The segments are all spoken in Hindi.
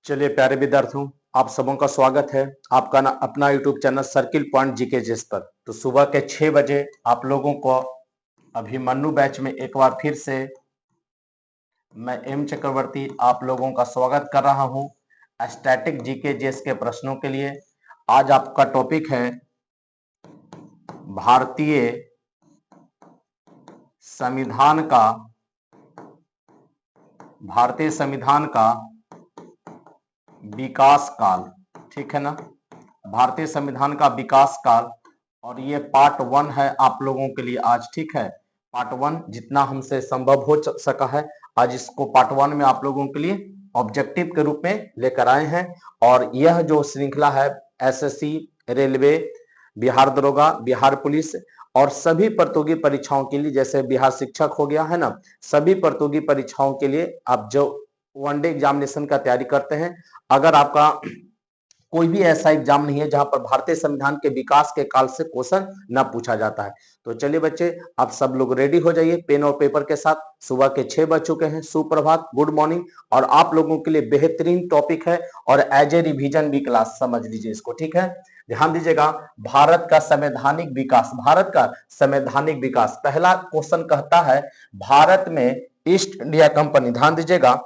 चलिए प्यारे विद्यार्थियों, आप सबों का स्वागत है आपका अपना YouTube channel circle point GK जिस पर। तो सुबह के 6 बजे आप लोगों को अभिमन्यु बैच में एक बार फिर से मैं एम चक्रवर्ती आप लोगों का स्वागत कर रहा हूं स्टैटिक जीके जीएस के प्रश्नों के लिए। आज आपका टॉपिक है भारतीय संविधान का विकास काल। ठीक है ना, भारतीय संविधान का विकास काल। और ये पार्ट 1 है आप लोगों के लिए आज। ठीक है, पार्ट 1 जितना हमसे संभव हो सका है आज इसको पार्ट 1 में आप लोगों के लिए ऑब्जेक्टिव के रूप में लेकर आए हैं। और यह जो श्रृंखला है एसएससी, रेलवे, बिहार दरोगा, बिहार पुलिस और सभी प्रतियोगी परीक्षाओं के लिए, जैसे बिहार शिक्षक हो गया है ना, सभी प्रतियोगी परीक्षाओं के लिए आप जो वनडे एग्जामिनेशन का तैयारी करते हैं, अगर आपका कोई भी ऐसा एग्जाम नहीं है जहां पर भारतीय संविधान के विकास के काल से क्वेश्चन न पूछा जाता है। तो चलिए बच्चे, आप सब लोग रेडी हो जाइए पेन और पेपर के साथ। सुबह के 6 बज चुके हैं। सुप्रभात, गुड मॉर्निंग। और आप लोगों के लिए बेहतरीन टॉपिक है और एज ए रिवीजन भी क्लास समझ लीजिए इसको। ठीक है, ध्यान दीजिएगा। भारत का संवैधानिक विकास, भारत का संवैधानिक विकास। पहला क्वेश्चन कहता है भारत में ईस्ट इंडिया कंपनी, ध्यान दीजिएगा,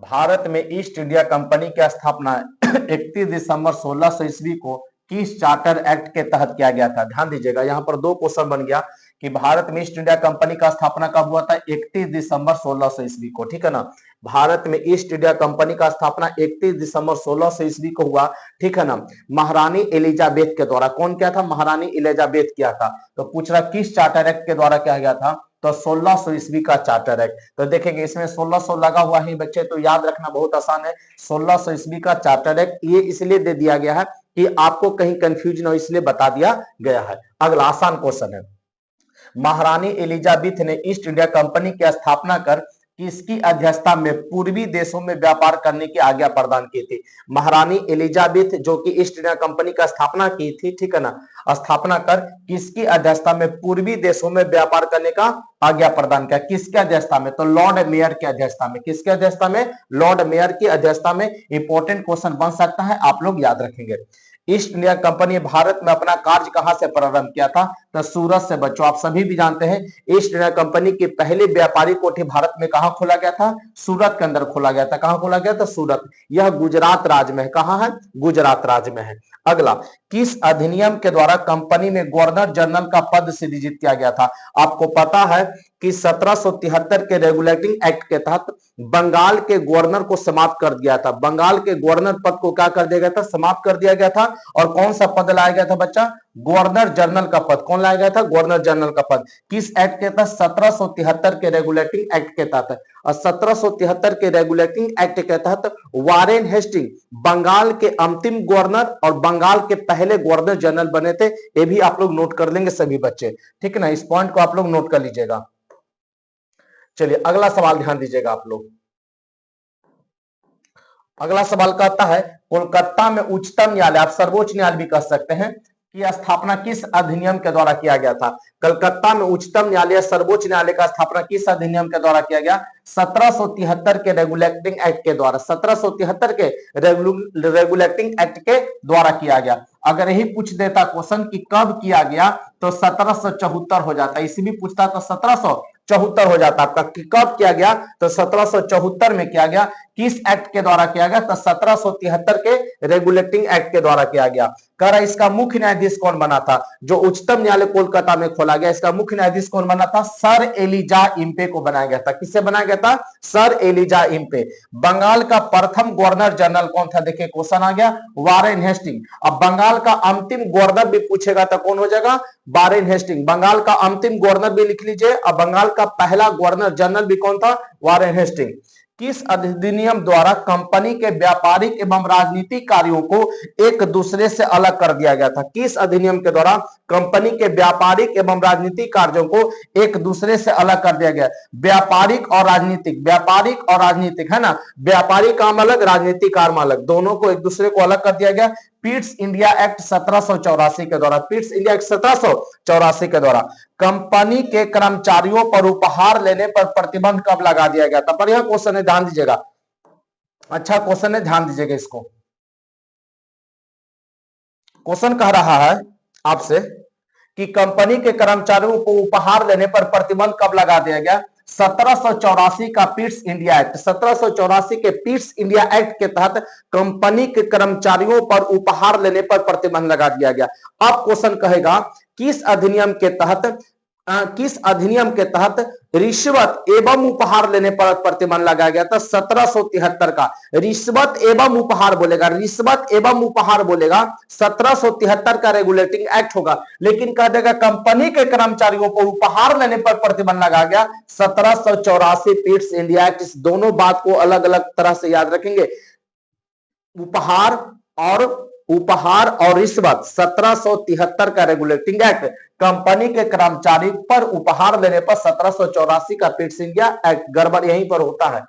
भारत में ईस्ट इंडिया कंपनी की स्थापना 31 दिसंबर 1600 ईस्वी को किस चार्टर एक्ट के तहत किया गया था। ध्यान दीजिएगा, यहां पर दो क्वेश्चन बन गया कि भारत में ईस्ट इंडिया कंपनी का स्थापना कब हुआ था, 31 दिसंबर 1600 ईस्वी को। ठीक है ना, भारत में ईस्ट इंडिया कंपनी का स्थापना 31 दिसंबर 1600 ईस्वी को हुआ। ठीक है ना, महारानी एलिजाबेथ के द्वारा। कौन किया था? महारानी एलिजाबेथ किया था। तो पूछ रहा किस चार्टर एक्ट के द्वारा किया गया था, तो 1600 ईस्वी का चार्टर एक्ट। तो देखेंगे इसमें 1600 लगा हुआ है बच्चे, तो याद रखना बहुत आसान है। 1600 ईस्वी का चार्टर एक्ट ये इसलिए दे दिया गया है कि आपको कहीं कंफ्यूजन हो, इसलिए बता दिया गया है। अगला आसान क्वेश्चन है, महारानी एलिजाबेथ ने ईस्ट इंडिया कंपनी की स्थापना कर किसकी अध्यक्षता में पूर्वी देशों में व्यापार करने की आज्ञा प्रदान की थी। महारानी एलिजाबेथ जो कि ईस्ट इंडिया कंपनी का स्थापना की थी, ठीक है ना, स्थापना कर किसकी अध्यक्षता में पूर्वी देशों में व्यापार करने का आज्ञा प्रदान किया। किसके अध्यक्षता में? तो लॉर्ड मेयर की अध्यक्षता में। किसके अध्यक्षता में? लॉर्ड मेयर की अध्यक्षता में। इंपॉर्टेंट क्वेश्चन बन सकता है, आप लोग याद रखेंगे। ईस्ट इंडिया कंपनी भारत में अपना कार्य कहां से प्रारंभ किया था, तो सूरत से। बच्चों आप सभी भी जानते हैं ईस्ट इंडिया कंपनी की पहली व्यापारी कोठी भारत में कहां खोला गया था? सूरत के अंदर खोला गया था। कहां खोला गया था? सूरत। यह गुजरात राज्य में है। कहां है? गुजरात राज्य में है। अगला, किस अधिनियम के द्वारा कंपनी में गवर्नर जनरल का पद सृजित किया गया था? आपको पता है कि 1773 के रेगुलेटिंग एक्ट के तहत बंगाल के गवर्नर को समाप्त कर दिया था। बंगाल के गवर्नर पद को क्या कर दिया गया था? समाप्त कर दिया गया था। और कौन सा पद लाया गया था बच्चा? गवर्नर जनरल का पद। कौन लाया गया था? गवर्नर जनरल का पद। किस एक्ट के तहत? 1773 के रेगुलेटिंग एक्ट के तहत। और 1773 के रेगुलेटिंग एक्ट के तहत वारेन हेस्टिंग बंगाल के अंतिम गवर्नर और बंगाल के पहले गवर्नर जनरल बने थे। ये भी आप लोग नोट कर लेंगे सभी बच्चे। ठीक है ना, इस पॉइंट को आप लोग नोट कर लीजिएगा। चलिए अगला सवाल ध्यान दीजिएगा आप लोग। अगला सवाल कहता है कोलकाता में उच्चतम न्यायालय, आप सर्वोच्च न्यायालय भी कह सकते हैं, की स्थापना किस अधिनियम के द्वारा किया गया था? कलकत्ता में उच्चतम न्यायालय, सर्वोच्च न्यायालय का स्थापना किस अधिनियम के द्वारा किया गया? 1773 के रेगुलेटिंग एक्ट के द्वारा। 1773 के रेगुलेटिंग एक्ट के द्वारा किया गया। अगर यही पूछ देता क्वेश्चन कि कब किया गया, तो 1774 हो जाता। इसी भी पूछता तो 1774 हो जाता आपका। कि कब किया गया, तो 1774 में किया गया। किस एक्ट के द्वारा किया गया, तो 1773 के रेगुलेटिंग एक्ट के द्वारा किया गया। कह रहा इसका मुख्य न्यायाधीश कौन बना था? जो उच्चतम न्यायालय कोलकाता में खोला गया, इसका मुख्य न्यायाधीश कौन बना था? सर एलिजा इम्पे को बनाया गया था। किससे बनाया गया था? Sir Elijah Impey. बंगाल का प्रथम गवर्नर जनरल कौन था? देखिए क्वेश्चन आ गया, वारेन हेस्टिंग। अब बंगाल का अंतिम गवर्नर भी पूछेगा तो कौन हो जाएगा? Warren Hasting. बंगाल का अंतिम गवर्नर भी लिख लीजिए। अब बंगाल का पहला गवर्नर जनरल भी कौन था? Warren Hasting. किस अधिनियम द्वारा कंपनी के व्यापारिक एवं राजनीतिक कार्यों को एक दूसरे से अलग कर दिया गया था? किस अधिनियम के द्वारा कंपनी के व्यापारिक एवं राजनीतिक कार्यों को एक दूसरे से अलग कर दिया गया? व्यापारिक और राजनीतिक, व्यापारिक और राजनीतिक है ना, व्यापारिक काम अलग, राजनीतिक काम अलग, दोनों को एक दूसरे को अलग कर दिया गया। पिट्स इंडिया एक्ट 1784 के द्वारा, पिट्स इंडिया एक्ट 1784 के द्वारा कंपनी के कर्मचारियों पर उपहार लेने पर प्रतिबंध कब लगा दिया गया था? बढ़िया क्वेश्चन है, ध्यान दीजिएगा, अच्छा क्वेश्चन है, ध्यान दीजिएगा इसको। क्वेश्चन कह रहा है आपसे कि कंपनी के कर्मचारियों को उपहार लेने पर प्रतिबंध कब लगा दिया गया? 1784 का पिट्स इंडिया एक्ट, 1784 के पिट्स इंडिया एक्ट के तहत कंपनी के कर्मचारियों पर उपहार लेने पर प्रतिबंध लगा दिया गया। अब क्वेश्चन कहेगा किस अधिनियम के तहत, किस अधिनियम के तहत रिश्वत एवं उपहार लेने पर प्रतिबंध लगाया गया था? 1773 का। रिश्वत एवं उपहार बोलेगा, रिश्वत एवं उपहार बोलेगा, 1773 का रेगुलेटिंग एक्ट होगा, लेकिन कह देगा कंपनी के कर्मचारियों को उपहार लेने पर प्रतिबंध लगाया गया 1784 पिट्स इंडिया एक्ट। इस दोनों बात को अलग अलग तरह से याद रखेंगे, उपहार और रिश्वत, 1773 का रेगुलेटिंग एक्ट, कंपनी के कर्मचारी पर उपहार लेने पर 1784 का पिट्स इंडिया एक्ट। गड़बड़ यहीं पर होता है।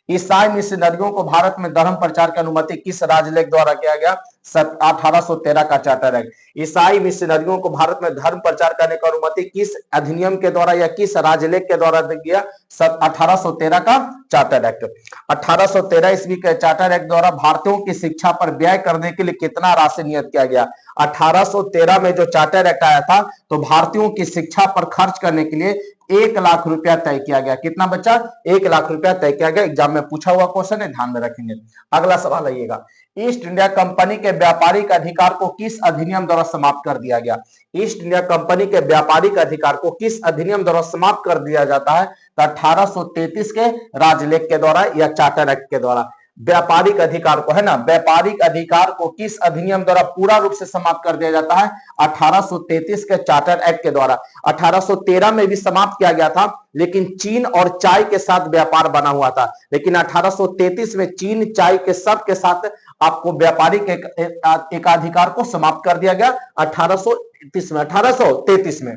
ईसाई मिशनरियों को भारत में धर्म प्रचार की अनुमति किस राज्यलेख द्वारा किया गया? 1813 का चार्टर एक्ट। ईसाई मिशनरियों को भारत में धर्म प्रचार करने की अनुमति किस अधिनियम के द्वारा या किस राज्यलेख के द्वारा दिया? 1813 का चार्टर एक्ट। 1813 ईस्वी के चार्टर एक्ट द्वारा भारतीयों की शिक्षा पर व्यय करने के लिए कितना राशि नियत किया गया? 1813 में जो चार्टर एक्ट आया था तो भारतीयों की शिक्षा पर खर्च करने के लिए 1 लाख रुपया तय किया गया। कितना बच्चा? 1 लाख रुपया तय किया गया। एग्जाम में पूछा हुआ क्वेश्चन है, ध्यान में रखेंगे। अगला सवाल आइएगा, ईस्ट इंडिया कंपनी के व्यापारिक अधिकार को किस अधिनियम द्वारा समाप्त कर दिया गया? ईस्ट इंडिया कंपनी के व्यापारिक अधिकार को किस अधिनियम द्वारा समाप्त कर दिया जाता है? तो 1833 के राज्यलेख के द्वारा या चार्टर एक्ट के द्वारा। व्यापारिक अधिकार को, है ना, व्यापारिक अधिकार को किस अधिनियम द्वारा पूरा रूप से समाप्त कर दिया जाता है? 1833 के चार्टर एक्ट के द्वारा। 1813 में भी समाप्त किया गया था, लेकिन चीन और चाय के साथ व्यापार बना हुआ था, लेकिन 1833 में चीन चाय के सब के साथ आपको व्यापारिक एकाधिकार को समाप्त कर दिया गया 1833 में।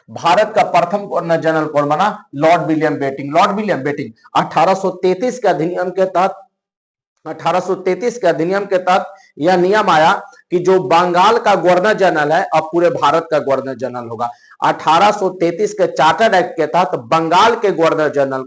भारत का प्रथम गवर्नर जनरल कौन बना? Lord William Bentinck. Lord William Bentinck 1833 के अधिनियम के तहत, 1833 के अधिनियम के तहत यह नियम आया कि जो बंगाल का गवर्नर जनरल है अब पूरे भारत का गवर्नर जनरल होगा। 1833 के चार्टर एक्ट के तहत बंगाल के गवर्नर जनरल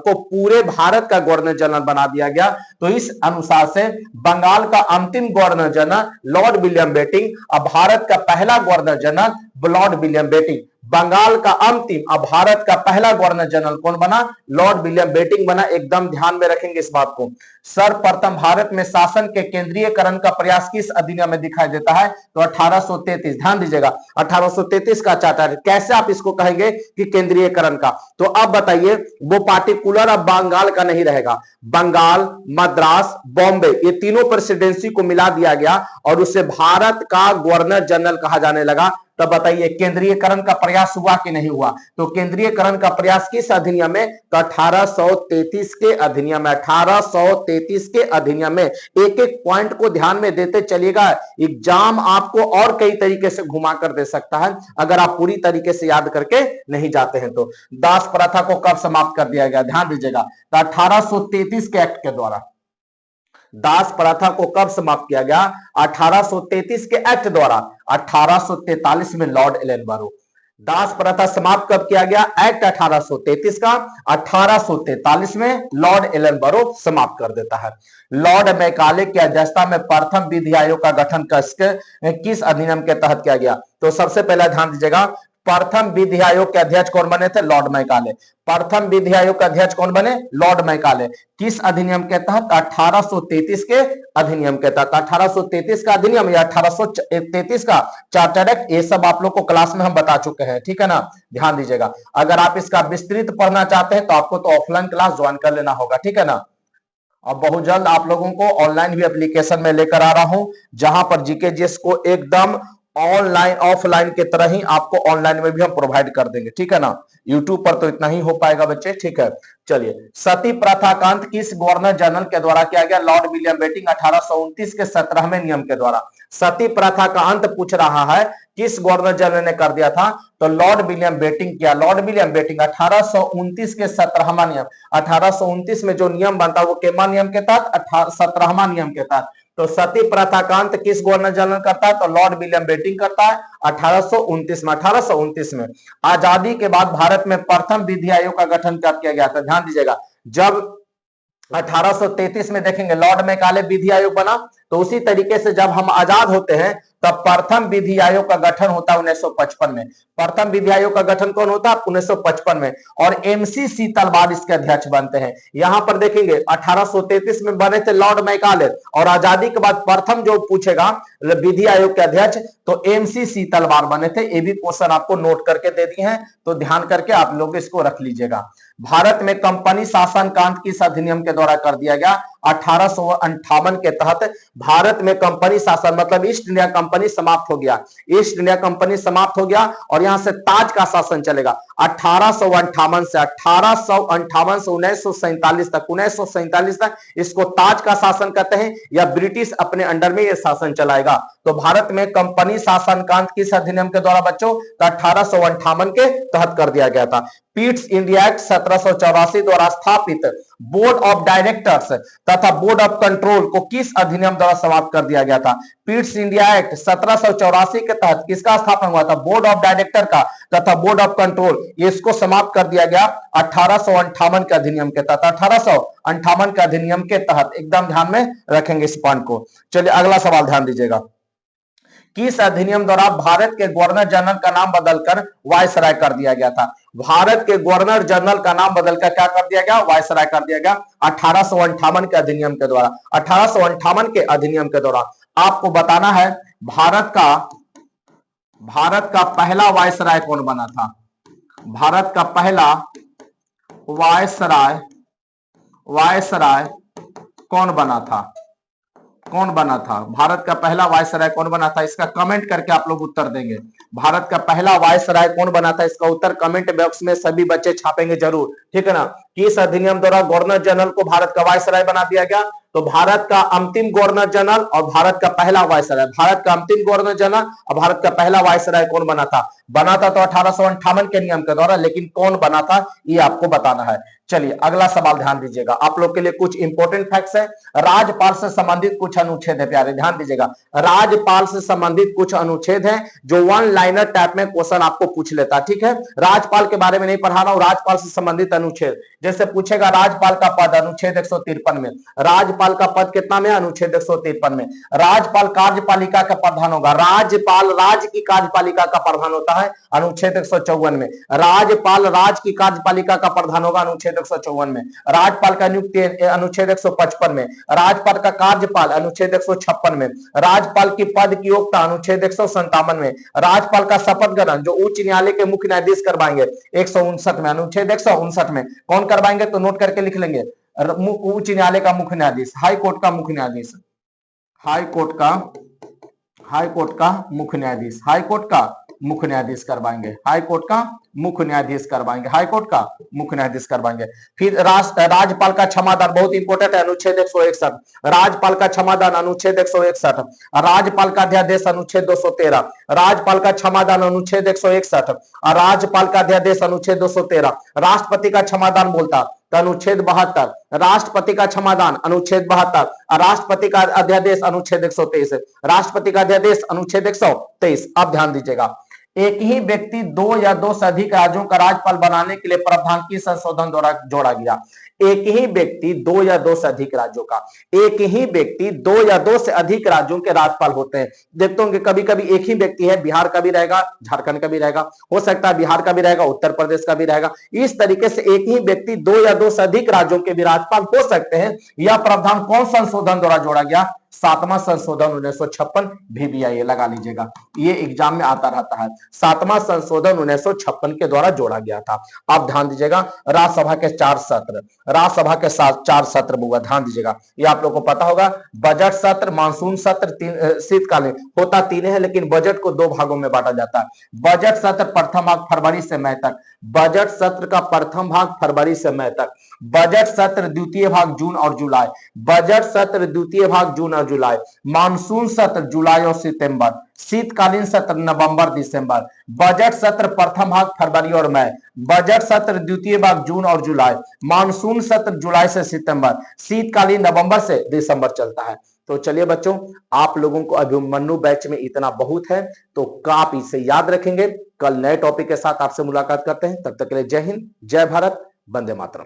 को पूरे भारत का गवर्नर जनरल बना दिया गया। तो इस अनुसार से बंगाल का अंतिम governor general Lord William Bentinck, अब भारत का पहला governor general Lord William Bentinck. Bengal का अंतिम, अब भारत का पहला गवर्नर जनरल कौन बना? लॉर्ड विलियम बेटिंग बना। एकदम ध्यान में रखेंगे इस बात को। सर्वप्रथम भारत में शासन के केंद्रीयकरण का प्रयास किस अधिनियम में दिखाई देता है? तो 1833। ध्यान दीजिएगा, 1833 का चार्टर। कैसे आप इसको कहेंगे कि केंद्रीयकरण का? तो अब बताइए, वो पार्टिकुलर अब बंगाल का नहीं रहेगा, बंगाल, मद्रास, बॉम्बे, ये तीनों प्रेसिडेंसी को मिला दिया गया और उसे भारत का गवर्नर जनरल कहा जाने लगा। तब बताइए केंद्रीयकरण का प्रयास हुआ कि नहीं हुआ? तो केंद्रीयकरण का प्रयास किस अधिनियम में? तो 1833 के अधिनियम में। 1833 के अधिनियम में। एक एक पॉइंट को ध्यान में देते चलिएगा, एग्जाम आपको और कई तरीके से घुमा कर दे सकता है अगर आप पूरी तरीके से याद करके नहीं जाते हैं तो। दास प्रथा को कब समाप्त कर दिया गया? ध्यान दीजिएगा, तो 1833 के एक्ट के द्वारा। दास प्रथा को कब समाप्त किया गया? 1833 के एक्ट द्वारा। 1843 में लॉर्ड एलनबरो। दास प्रथा समाप्त कब किया गया? एक्ट 1833 का। 1843 में लॉर्ड एलनबरो समाप्त कर देता है। लॉर्ड मैकाले की अध्यक्षता में प्रथम विधि आयोग का गठन किस अधिनियम के तहत किया गया? तो सबसे पहले ध्यान दीजिएगा, प्रथम विधि आयोग के अध्यक्ष कौन बने थे? Lord Macaulay. प्रथम विधि आयोग का अध्यक्ष कौन बने? Lord Macaulay. किस अधिनियम के तहत? 1833 के अधिनियम के तहत। 1833 का अधिनियम या 1833 का चार्टर एक्ट, ये सब आप लोग को क्लास में हम बता चुके हैं, ठीक है ना। ध्यान दीजिएगा, अगर आप इसका विस्तृत पढ़ना चाहते हैं तो आपको तो ऑफलाइन क्लास ज्वाइन कर लेना होगा, ठीक है ना। अब बहुत जल्द आप लोगों को ऑनलाइन भी एप्लीकेशन में लेकर आ रहा हूं, जहां पर जीके जीएस को एकदम ऑनलाइन ऑफलाइन के तरह ही आपको ऑनलाइन में भी हम प्रोवाइड कर देंगे, ठीक है ना। यूट्यूब पर तो इतना ही हो पाएगा बच्चे, ठीक है। चलिए, सती प्रथा का अंत किस गवर्नर जनरल के द्वारा किया गया? लॉर्ड विलियम बेटिंग 1829 के 17वें नियम के द्वारा। सती प्रथा का अंत पूछ रहा है किस गवर्नर जनरल ने कर दिया था? तो लॉर्ड विलियम बेटिंग किया। लॉर्ड विलियम बेटिंग 1829 के 17वां नियम। 1829 में जो नियम बनता है वो केमा नियम के तहत? 17वां नियम के तहत। तो सती प्रथा का अंत किस गवर्नर जनरल करता है? तो लॉर्ड विलियम बेंटिंक करता है 1829 में। आजादी के बाद भारत में प्रथम विधि आयोग का गठन कब किया गया था? ध्यान दीजिएगा, जब 1833 में देखेंगे लॉर्ड मैकाले विधि आयोग बना, तो उसी तरीके से जब हम आजाद होते हैं तब प्रथम विधि आयोग का गठन होता है 1955 में। प्रथम विधि आयोग का गठन कौन होता है? 1955 में। और एमसी शीतलवाड़ इसके अध्यक्ष बनते हैं। यहां पर देखेंगे 1833 में बने थे लॉर्ड मैकाले, और आजादी के बाद प्रथम जो पूछेगा विधि आयोग के अध्यक्ष तो एमसी शीतलवाड़ बने थे। ये भी क्वेश्चन आपको नोट करके दे दिए हैं, तो ध्यान करके आप लोग इसको रख लीजिएगा। भारत में कंपनी शासन का अंत किस अधिनियम के द्वारा कर दिया गया? 1858 के तहत भारत में कंपनी शासन मतलब ईस्ट इंडिया कंपनी समाप्त हो गया। ईस्ट इंडिया कंपनी समाप्त हो गया और यहां से ताज का शासन चलेगा 1858 से 1947 तक। 1947 तक इसको ताज का शासन कहते हैं, या ब्रिटिश अपने अंडर में यह शासन चलाएगा। तो भारत में कंपनी शासन का अंत किस अधिनियम के द्वारा बच्चों? तो 1858 के तहत कर दिया गया था। पीट्स इंडिया एक्ट 1784 द्वारा स्थापित बोर्ड ऑफ डायरेक्टर्स तथा बोर्ड ऑफ कंट्रोल को किस अधिनियम द्वारा समाप्त कर दिया गया था? पीट्स इंडिया एक्ट 1784 के तहत किसका स्थापना हुआ था? बोर्ड ऑफ डायरेक्टर का तथा बोर्ड ऑफ कंट्रोल, इसको समाप्त कर दिया गया 1858 के अधिनियम के तहत। 1858 के अधिनियम के तहत एकदम ध्यान में रखेंगे इस पॉइंट को। चलिए अगला सवाल ध्यान दीजिएगा। किस अधिनियम द्वारा भारत के गवर्नर जनरल का नाम बदलकर वायसराय कर दिया गया था? भारत के गवर्नर जनरल का नाम बदलकर क्या कर दिया गया? वायसराय कर दिया गया 1858 के अधिनियम के द्वारा। 1858 के अधिनियम के द्वारा आपको बताना है भारत का पहला वायसराय कौन बना था? भारत का पहला वायसराय कौन बना था? भारत का पहला वायसराय कौन बना था? इसका कमेंट करके आप लोग उत्तर देंगे। भारत का पहला वायसराय कौन बना था? इसका उत्तर कमेंट बॉक्स में सभी बच्चे छापेंगे जरूर, ठीक है ना। किस अधिनियम द्वारा गवर्नर जनरल को भारत का वायसराय बना दिया गया? तो भारत का अंतिम गवर्नर जनरल और भारत का पहला वायसराय। भारत का अंतिम गवर्नर जनरल और भारत का पहला वायसराय कौन बना था? तो 1858 के नियम के द्वारा, लेकिन कौन बना था ये आपको बताना है। चलिए अगला सवाल ध्यान दीजिएगा, आप लोग के लिए कुछ इंपॉर्टेंट फैक्ट्स है। राज्यपाल से संबंधित कुछ अनुच्छेद है प्यारे, ध्यान दीजिएगा। राज्यपाल से संबंधित कुछ अनुच्छेद है जो वन लाइनर टाइप में क्वेश्चन आपको पूछ लेता, ठीक है। राज्यपाल के बारे में नहीं पढ़ा रहा हूं, राज्यपाल से संबंधित अनुच्छेद जैसे पूछेगा राज्यपाल का पद अनुच्छेद 153 में। राज्यपाल का पद कितना में? अनुच्छेद 153 में। राज्यपाल कार्यपालिका का प्रधान होगा। राज्यपाल राज्य की कार्यपालिका का प्रधान होता है अनुच्छेद 154 में। राज्यपाल राज्य की कार्यपालिका का प्रधान होगा अनुच्छेद 154 में। राज्यपाल का नियुक्ति अनुच्छेद 155 में। राज्यपाल का कार्यपाल अनुच्छेद 156 में। राज्यपाल की पद की योग्यता अनुच्छेद 157 में। राज्यपाल का शपथ ग्रहण जो उच्च न्यायालय के मुख्य न्यायाधीश करवाएंगे 159 में, अनुच्छेद 159 में। कौन करवाएंगे? तो नोट करके लिख लेंगे, उच्च न्यायालय का मुख्य न्यायाधीश, हाई कोर्ट का मुख्य न्यायाधीश, हाई कोर्ट का मुख्य न्यायाधीश, हाई कोर्ट का मुख्य न्यायाधीश करवाएंगे, हाई कोर्ट का मुख्य न्यायाधीश करवाएंगे, हाई कोर्ट का मुख्य न्यायाधीश करवाएंगे। फिर राज्यपाल का क्षमादान बहुत इंपॉर्टेंट है, अनुच्छेद 161। राज्यपाल का क्षमादान अनुच्छेद 161। राज्यपाल का अध्यादेश अनुच्छेद 213। राज्यपाल का क्षमादान अनुच्छेद 161 और राज्यपाल का अध्यादेश अनुच्छेद 213। राष्ट्रपति का क्षमादान बोलता तो अनुच्छेद 72। राष्ट्रपति का क्षमादान अनुच्छेद 72 और राष्ट्रपति का अध्यादेश अनुच्छेद 123। राष्ट्रपति का अध्यादेश अनुच्छेद 123। अब ध्यान दीजिएगा, एक ही व्यक्ति दो या दो से अधिक राज्यों का राज्यपाल बनाने के लिए प्रावधान किस संशोधन द्वारा जोड़ा गया? एक ही व्यक्ति दो या दो से अधिक राज्यों का, एक ही व्यक्ति दो या दो से अधिक राज्यों के राज्यपाल होते हैं। देखते होंगे कभी कभी एक ही व्यक्ति है, बिहार का भी रहेगा, झारखंड का भी रहेगा, हो सकता है बिहार का भी रहेगा, उत्तर प्रदेश का भी रहेगा। इस तरीके से एक ही व्यक्ति दो या दो से अधिक राज्यों के भी राज्यपाल हो सकते हैं। यह प्रावधान कौन संशोधन द्वारा जोड़ा गया? 7वां संशोधन 1956 VBI लगा लीजिएगा, ये एग्जाम में आता रहता है। 7वां संशोधन 1956 के द्वारा जोड़ा गया था। आप ध्यान दीजिएगा, राज्यसभा के 4 सत्र, राज्यसभा के 4 सत्र हुआ, ध्यान दीजिएगा। ये आप लोग को पता होगा, बजट सत्र, मानसून सत्र, शीतकालीन होता 3 है, लेकिन बजट को 2 भागों में बांटा जाता है। बजट सत्र प्रथम भाग फरवरी से मई तक, बजट सत्र का प्रथम भाग फरवरी से मई तक। बजट सत्र द्वितीय भाग जून और जुलाई, बजट सत्र द्वितीय भाग जून और जुलाई। मानसून सत्र जुलाई और सितंबर, शीतकालीन सत्र नवंबर दिसंबर। बजट सत्र प्रथम भाग फरवरी और मई, बजट सत्र द्वितीय भाग जून और जुलाई। मानसून सत्र जुलाई से सितंबर, शीतकालीन नवंबर से दिसंबर चलता है। तो चलिए बच्चों, आप लोगों को अभिमन्यु बैच में इतना बहुत है, तो आप इसे याद रखेंगे। कल नए टॉपिक के साथ आपसे मुलाकात करते हैं, तब तक के लिए जय हिंद, जय भारत, वंदे मातरम।